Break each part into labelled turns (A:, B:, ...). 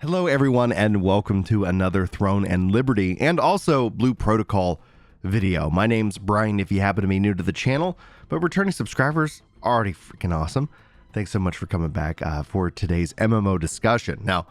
A: Hello everyone and welcome to another Throne and Liberty and also Blue Protocol video. My name's Brian if you happen to be new to the channel, but returning subscribers already freaking awesome. Thanks so much for coming back for today's MMO discussion. Now,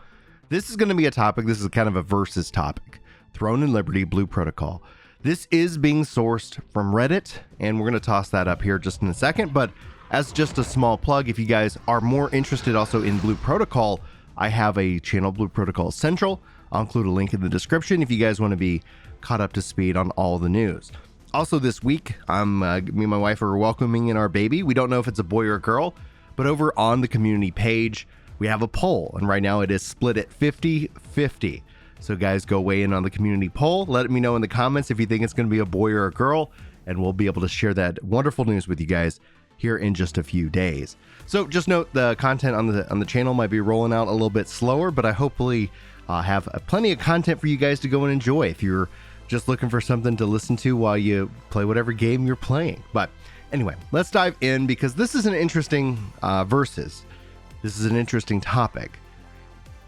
A: this is going to be a topic, this is kind of a versus topic. Throne and Liberty, Blue Protocol. This is being sourced from Reddit and we're going to toss that up here just in a second, but as just a small plug, if you guys are more interested also in Blue Protocol, I have a channel, Blue Protocol Central. I'll include a link in the description if you guys want to be caught up to speed on all the news. Also this week, me and my wife are welcoming in our baby. We don't know if it's a boy or a girl, but over on the community page, we have a poll. And right now it is split at 50-50. So guys, go weigh in on the community poll. Let me know in the comments if you think it's going to be a boy or a girl, and we'll be able to share that wonderful news with you guys here in just a few days. So just note the content on the channel might be rolling out a little bit slower, but I hopefully have plenty of content for you guys to go and enjoy if you're just looking for something to listen to while you play whatever game you're playing. But anyway, let's dive in because this is an interesting versus. This is an interesting topic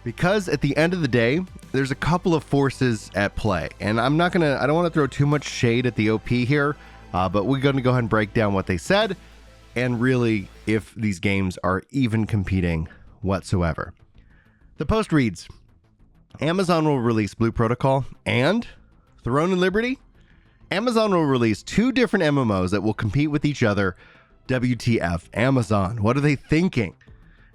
A: because at the end of the day, there's a couple of forces at play, and I don't want to throw too much shade at the OP here, but we're going to go ahead and break down what they said and really if these games are even competing whatsoever. The post reads, Amazon will release Blue Protocol and Throne and Liberty. Amazon will release two different MMOs that will compete with each other. WTF, Amazon, what are they thinking?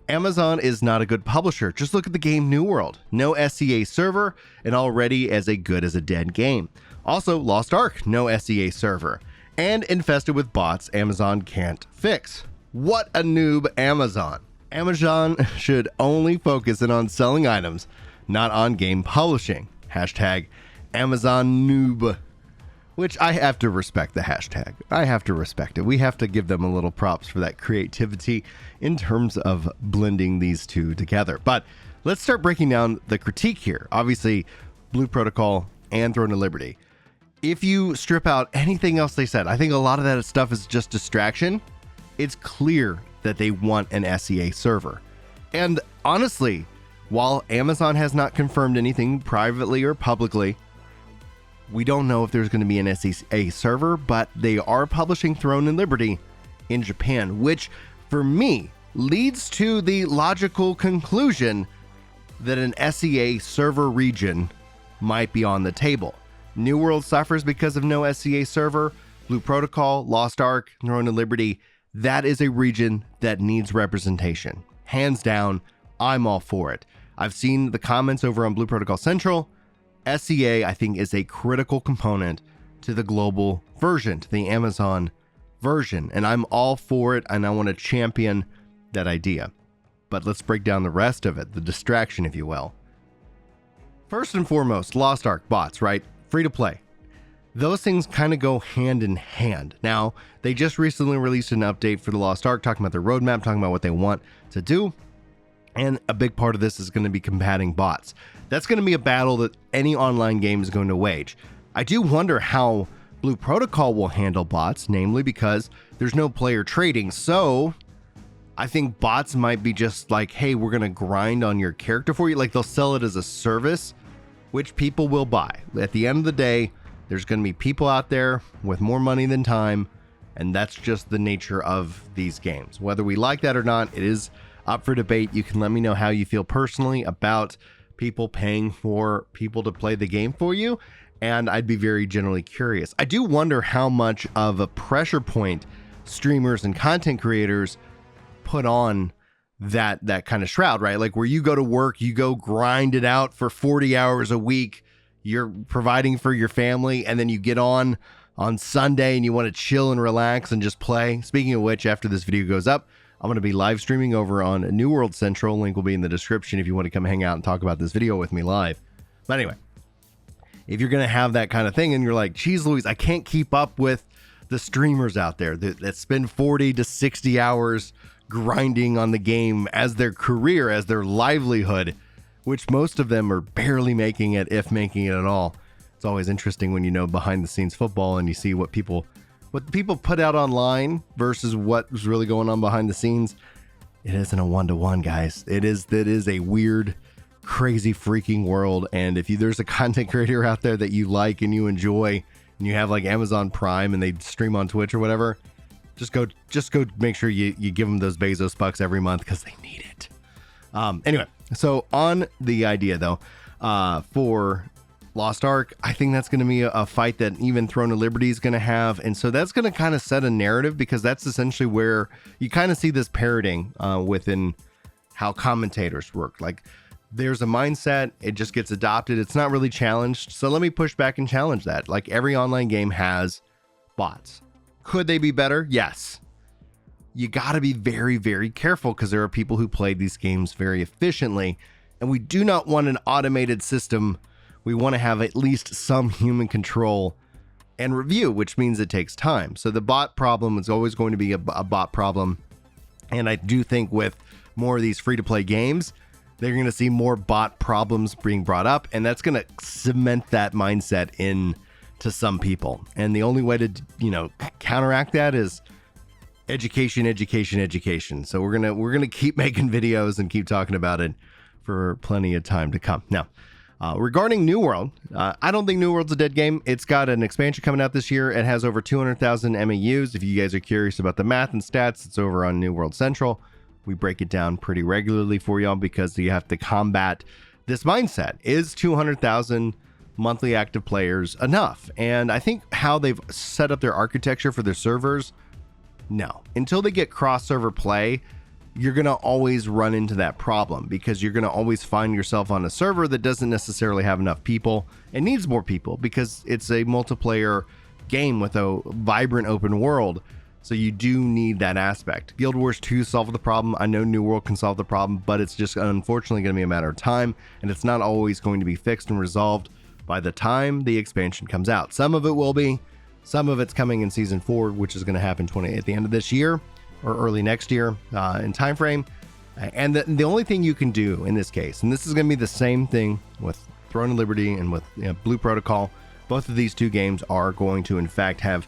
A: Amazon is not a good publisher. Just look at the game New World. No SCA server and already as good as a dead game. Also, Lost Ark, no SCA server. And infested with bots Amazon can't fix. What a noob, Amazon. Amazon should only focus in on selling items, not on game publishing. Hashtag Amazon noob. Which I have to respect the hashtag. I have to respect it. We have to give them a little props for that creativity in terms of blending these two together. But let's start breaking down the critique here. Obviously, Blue Protocol and Throne of Liberty. If you strip out anything else they said, I think a lot of that stuff is just distraction. It's clear that they want an SCA server. And honestly, while Amazon has not confirmed anything privately or publicly, we don't know if there's going to be an SCA server, but they are publishing Throne and Liberty in Japan, which for me leads to the logical conclusion that an SCA server region might be on the table. New World suffers because of no SCA server. Blue Protocol, Lost Ark, Throne and Liberty, that is a region that needs representation. Hands down, I'm all for it. I've seen the comments over on Blue Protocol Central. SCA, I think, is a critical component to the global version, to the Amazon version, and I'm all for it, and I want to champion that idea. But let's break down the rest of it, the distraction, if you will. First and foremost, Lost Ark bots, right? Free to play. Those things kind of go hand in hand. Now, they just recently released an update for the Lost Ark, talking about their roadmap, talking about what they want to do. And a big part of this is going to be combating bots. That's going to be a battle that any online game is going to wage. I do wonder how Blue Protocol will handle bots, namely because there's no player trading. So I think bots might be just like, hey, we're going to grind on your character for you. Like they'll sell it as a service, which people will buy. At the end of the day, there's going to be people out there with more money than time, and that's just the nature of these games. Whether we like that or not, it is up for debate. You can let me know how you feel personally about people paying for people to play the game for you, and I'd be very generally curious. I do wonder how much of a pressure point streamers and content creators put on that kind of shroud, right? Like where you go to work, you go grind it out for 40 hours a week, you're providing for your family, and then you get on Sunday and you want to chill and relax and just play. Speaking of which, after this video goes up, I'm going to be live streaming over on New World Central. Link will be in the description if you want to come hang out and talk about this video with me live. But anyway, if you're going to have that kind of thing and you're like, geez Louise, I can't keep up with the streamers out there that spend 40 to 60 hours grinding on the game as their career, as their livelihood, which most of them are barely making it, if making it at all. It's always interesting when you know behind the scenes football and you see what people put out online versus what was really going on behind the scenes. It isn't a one-to-one, guys. It is a weird crazy freaking world. And if there's a content creator out there that you like and you enjoy, and you have like Amazon Prime and they stream on Twitch or whatever, just go make sure you give them those Bezos bucks every month, because they need it. Anyway, so on the idea though, for Lost Ark, I think that's going to be a fight that even Throne of Liberty is going to have. And so that's going to kind of set a narrative, because that's essentially where you kind of see this parroting within how commentators work. Like, there's a mindset, it just gets adopted. It's not really challenged. So let me push back and challenge that. Like, every online game has bots. Could they be better? Yes. You got to be very, very careful, because there are people who play these games very efficiently, and we do not want an automated system. We want to have at least some human control and review, which means it takes time. So the bot problem is always going to be a bot problem. And I do think with more of these free-to-play games, they're going to see more bot problems being brought up, and that's going to cement that mindset in to some people. And the only way to, counteract that is education. So we're going to keep making videos and keep talking about it for plenty of time to come. Now, regarding New World, I don't think New World's a dead game. It's got an expansion coming out this year. It has over 200,000 MAUs. If you guys are curious about the math and stats, it's over on New World Central. We break it down pretty regularly for y'all, because you have to combat this mindset. Is 200,000 monthly active players enough? And I think how they've set up their architecture for their servers, no. Until they get cross-server play, you're going to always run into that problem, because you're going to always find yourself on a server that doesn't necessarily have enough people and needs more people, because it's a multiplayer game with a vibrant open world. So you do need that aspect. Guild Wars 2 solved the problem. I know New World can solve the problem, but it's just unfortunately going to be a matter of time, and it's not always going to be fixed and resolved by the time the expansion comes out. Some of it will be. Some of it's coming in Season 4, which is going to happen at the end of this year or early next year in time frame. And the only thing you can do in this case, and this is going to be the same thing with Throne of Liberty and with Blue Protocol, both of these two games are going to in fact have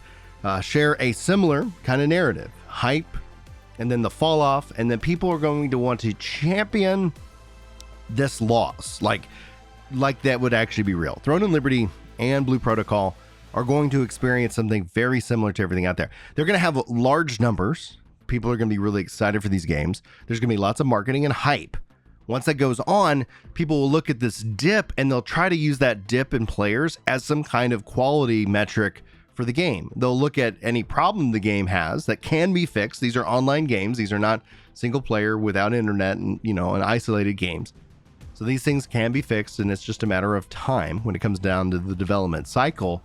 A: share a similar kind of narrative, hype, and then the fall off, and then people are going to want to champion this loss, like that would actually be real. Throne of Liberty and Blue Protocol are going to experience something very similar to everything out there. They're going to have large numbers. People are going to be really excited for these games. There's going to be lots of marketing and hype. Once that goes on, people will look at this dip, and they'll try to use that dip in players as some kind of quality metric for the game. They'll look at any problem the game has that can be fixed. These are online games. These are not single player without internet and, and isolated games. So these things can be fixed, and it's just a matter of time when it comes down to the development cycle.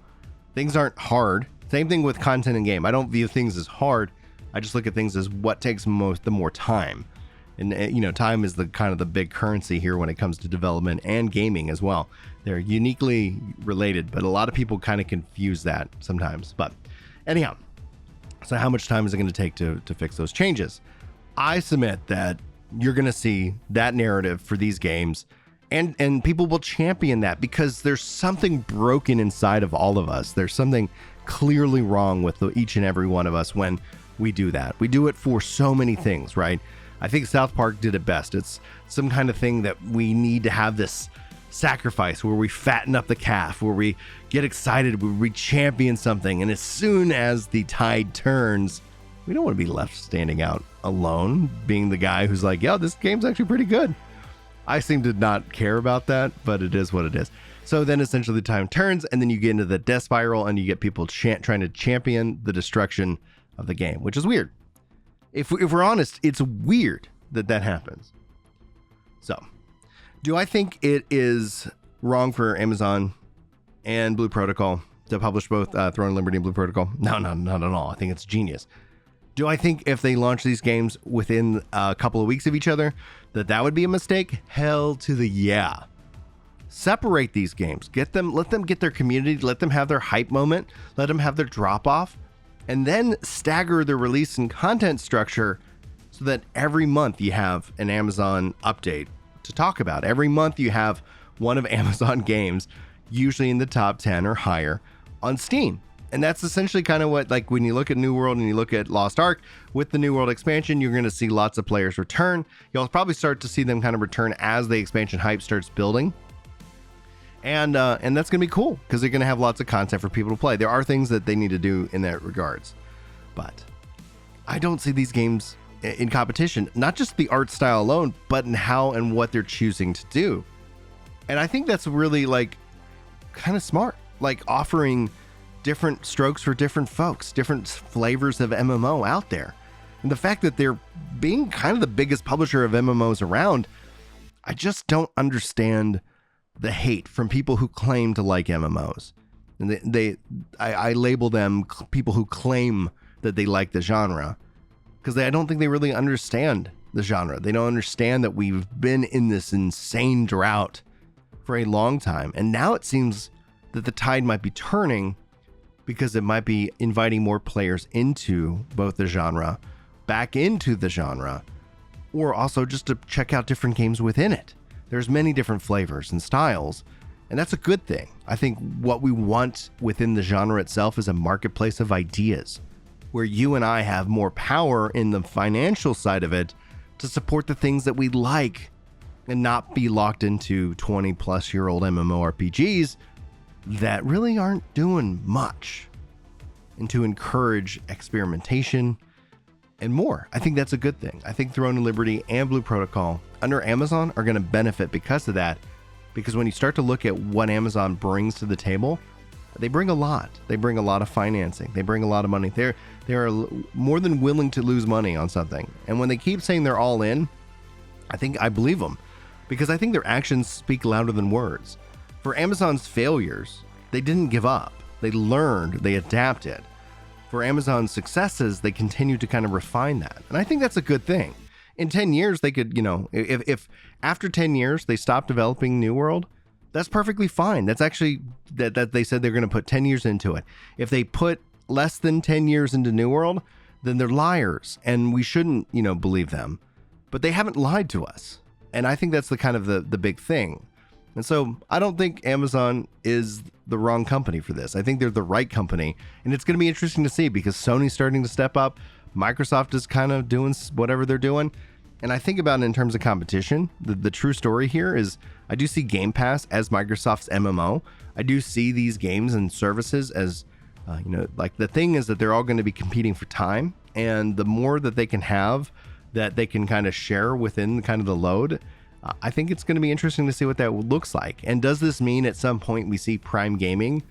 A: Things aren't hard. Same thing with content in game. I don't view things as hard. I just look at things as what takes the more time. And, time is the kind of the big currency here when it comes to development and gaming as well. They're uniquely related, but a lot of people kind of confuse that sometimes. But anyhow, so how much time is it going to take to fix those changes? I submit that you're going to see that narrative for these games, and people will champion that, because there's something broken inside of all of us. There's something clearly wrong with each and every one of us when we do that. We do it for so many things, right? I think South Park did it best. It's some kind of thing that we need to have this sacrifice where we fatten up the calf, where we get excited, where we champion something. And as soon as the tide turns, we don't want to be left standing out alone, being the guy who's like, yeah, this game's actually pretty good. I seem to not care about that, but it is what it is. So then essentially the time turns, and then you get into the death spiral, and you get people trying to champion the destruction of the game, which is weird. If we're honest, it's weird that happens. So, do I think it is wrong for Amazon and Blue Protocol to publish both Throne of Liberty and Blue Protocol? No, not at all. I think it's genius. Do I think if they launch these games within a couple of weeks of each other, that would be a mistake? Hell to the yeah. Separate these games. Let them get their community. Let them have their hype moment. Let them have their drop off. And then stagger the release and content structure so that every month you have an Amazon update to talk about. Every month you have one of Amazon games, usually in the top 10 or higher, on Steam. And that's essentially kind of what, like when you look at New World and you look at Lost Ark, with the New World expansion, you're going to see lots of players return. You'll probably start to see them kind of return as the expansion hype starts building. And that's going to be cool because they're going to have lots of content for people to play. There are things that they need to do in that regards. But I don't see these games in competition, not just the art style alone, but in how and what they're choosing to do. And I think that's really like kind of smart, like offering different strokes for different folks, different flavors of MMO out there. And the fact that they're being kind of the biggest publisher of MMOs around, I just don't understand the hate from people who claim to like MMOs. And I label them people who claim that they like the genre, because I don't think they really understand the genre. They don't understand that we've been in this insane drought for a long time. And now it seems that the tide might be turning, because it might be inviting more players into both the genre, back into the genre, or also just to check out different games within it. There's many different flavors and styles, and that's a good thing. I think what we want within the genre itself is a marketplace of ideas, where you and I have more power in the financial side of it to support the things that we like and not be locked into 20-plus-year-old MMORPGs that really aren't doing much, and to encourage experimentation and more. I think that's a good thing. I think Throne and Liberty and Blue Protocol under Amazon are going to benefit because of that, because when you start to look at what Amazon brings to the table, they bring a lot. They bring a lot of financing. They bring a lot of money. They are more than willing to lose money on something. And when they keep saying they're all in, I believe them, because I think their actions speak louder than words. For Amazon's failures, they didn't give up. They learned, they adapted. For Amazon's successes, they continue to kind of refine that. And I think that's a good thing. In 10 years, they could, if after 10 years they stop developing New World, that's perfectly fine. That's actually, that they said they're going to put 10 years into it. If they put less than 10 years into New World, then they're liars, and we shouldn't, believe them. But they haven't lied to us. And I think that's the kind of the big thing. And so I don't think Amazon is the wrong company for this. I think they're the right company. And it's going to be interesting to see, because Sony's starting to step up. Microsoft is kind of doing whatever they're doing. And I think about it in terms of competition. The true story here is I do see Game Pass as Microsoft's MMO. I do see these games and services as, like the thing is that they're all going to be competing for time. And the more that they can have that they can kind of share within kind of the load, I think it's going to be interesting to see what that looks like. And does this mean at some point we see Prime Gaming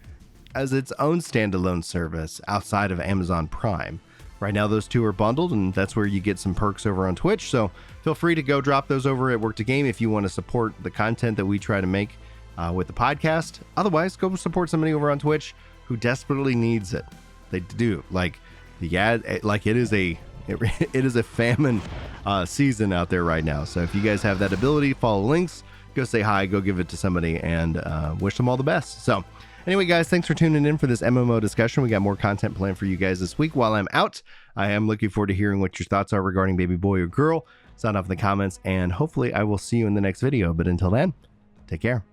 A: as its own standalone service outside of Amazon Prime? Right now, those two are bundled, and that's where you get some perks over on Twitch. So feel free to go drop those over at Work2Game if you want to support the content that we try to make with the podcast. Otherwise, go support somebody over on Twitch who desperately needs it. They do. Like the ad, like it is a famine season out there right now. So if you guys have that ability, follow links, go say hi, go give it to somebody, and wish them all the best. So anyway, guys, thanks for tuning in for this MMO discussion. We got more content planned for you guys this week. While I'm out, I am looking forward to hearing what your thoughts are regarding baby boy or girl. Sound off in the comments, and hopefully I will see you in the next video. But until then, take care.